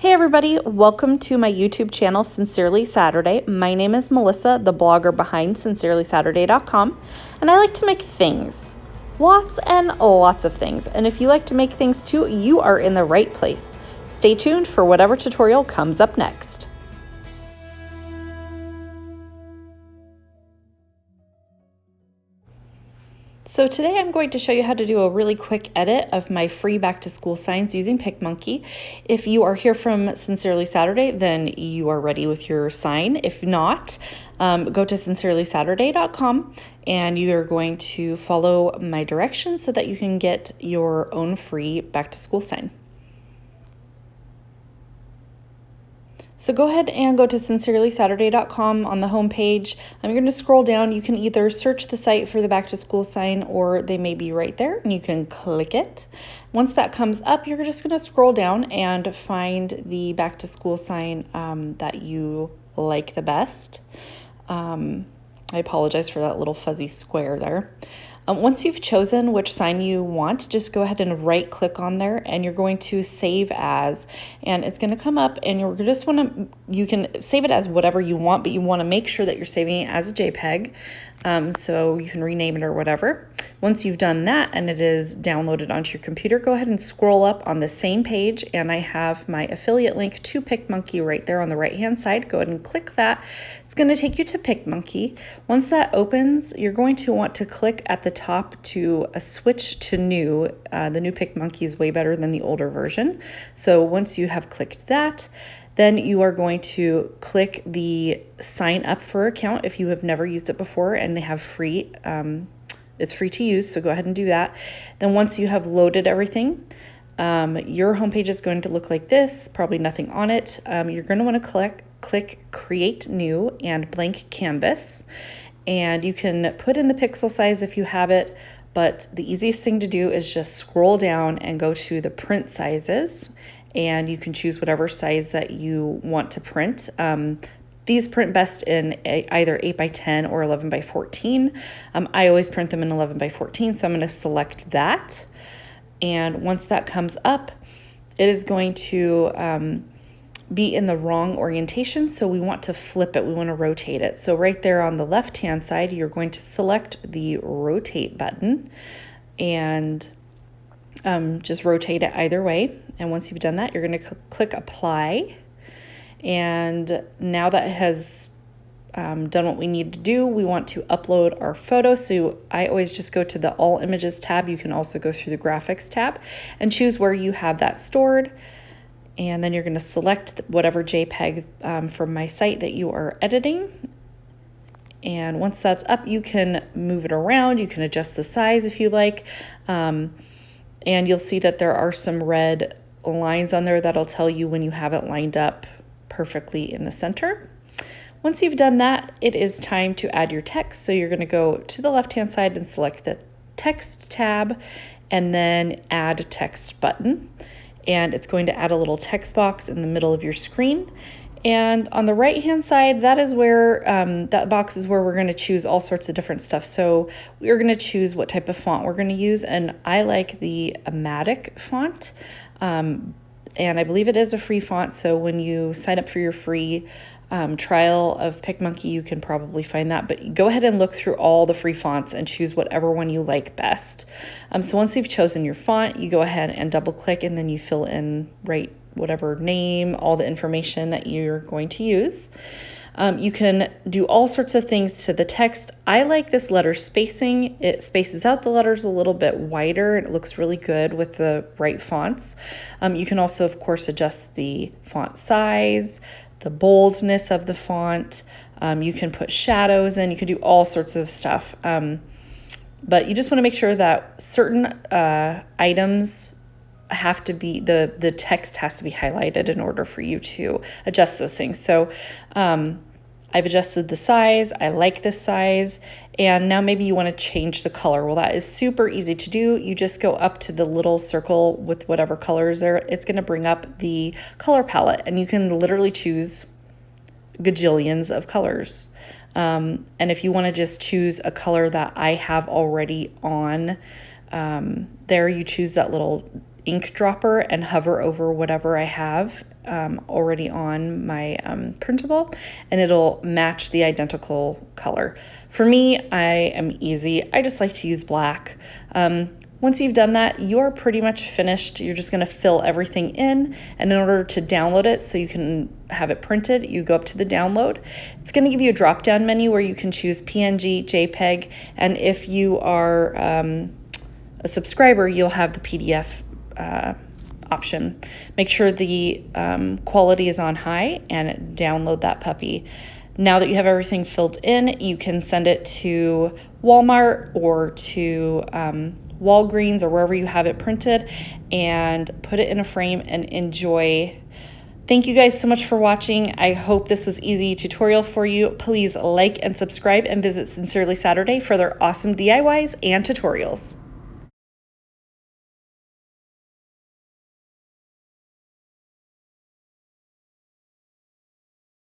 Hey everybody, welcome to my YouTube channel, Sincerely Saturday. My name is Melissa, the blogger behind sincerelysaturday.com, and I like to make things. Lots and lots of things. And if you like to make things too, you are in the right place. Stay tuned for whatever tutorial comes up next. So today I'm going to show you how to do a really quick edit of my free back to school signs using PicMonkey. If you are here from Sincerely Saturday, then you are ready with your sign. If not, go to sincerelysaturday.com and you are going to follow my directions so that you can get your own free back to school sign. So go ahead and go to sincerelysaturday.com on the home page. I'm going to scroll down. You can either search the site for the back to school sign or they may be right there and you can click it. Once that comes up, you're just going to scroll down and find the back to school sign that you like the best. I apologize for that little fuzzy square there. Once you've chosen which sign you want, just go ahead and right click on there and you're going to save as, and it's going to come up and you can save it as whatever you want, but you want to make sure that you're saving it as a JPEG. So you can rename it or whatever. Once you've done that and it is downloaded onto your computer, go ahead and scroll up on the same page and I have my affiliate link to PicMonkey right there on the right hand side. Go ahead and click that. It's going to take you to PicMonkey. Once that opens, you're going to want to click at the top to switch to new. The new PicMonkey is way better than the older version. So once you have clicked that, then you are going to click the sign up for account if you have never used it before, and they have free, it's free to use, so go ahead and do that. Then once you have loaded everything, your homepage is going to look like this, probably nothing on it. You're going to want to click create new and blank canvas, and you can put in the pixel size if you have it, but the easiest thing to do is just scroll down and go to the print sizes, and you can choose whatever size that you want to print. These print best in either 8x10 or 11x14. I always print them in 11x14, so I'm going to select that. And once that comes up, it is going to be in the wrong orientation, so we want to flip it, we want to rotate it. So right there on the left-hand side, you're going to select the rotate button and just rotate it either way. And once you've done that, you're going to click apply. And now that it has done what we need to do, we want to upload our photo. So I always just go to the all images tab. You can also go through the graphics tab and choose where you have that stored. And then you're going to select whatever JPEG from my site that you are editing. And once that's up, you can move it around. You can adjust the size if you like. And you'll see that there are some red lines on there that'll tell you when you have it lined up perfectly in the center. Once you've done that, it is time to add your text. So you're going to go to the left-hand side and select the text tab and then add text button. And it's going to add a little text box in the middle of your screen. And on the right-hand side, that is where, that box is where we're going to choose all sorts of different stuff. So we're going to choose what type of font we're going to use. And I like the Amatic font. And I believe it is a free font. So when you sign up for your free trial of PicMonkey, you can probably find that. But go ahead and look through all the free fonts and choose whatever one you like best. So once you've chosen your font, you go ahead and double click and then you fill in whatever name, all the information that you're going to use. You can do all sorts of things to the text. I like this letter spacing. It spaces out the letters a little bit wider and it looks really good with the right fonts. You can also, of course, adjust the font size, the boldness of the font. You can put shadows in. You can do all sorts of stuff. But you just want to make sure that certain items have to be, the text has to be highlighted in order for you to adjust those things. So I've adjusted the size. I like this size. And now maybe you want to change the color. Well, that is super easy to do. You just go up to the little circle with whatever color is there. It's going to bring up the color palette and you can literally choose gajillions of colors. And if you want to just choose a color that I have already on there, you choose that little ink dropper and hover over whatever I have already on my printable, and it'll match the identical color. For me, I am easy. I just like to use black. Once you've done that, you're pretty much finished. You're just going to fill everything in, and in order to download it so you can have it printed, you go up to the download. It's going to give you a drop-down menu where you can choose PNG, JPEG, and if you are a subscriber, you'll have the PDF option. Make sure the quality is on high and download that puppy. Now that you have everything filled in, you can send it to Walmart or to Walgreens or wherever you have it printed and put it in a frame and enjoy. Thank you guys so much for watching. I hope this was easy tutorial for you. Please like and subscribe and visit Sincerely Saturday for their awesome DIYs and tutorials.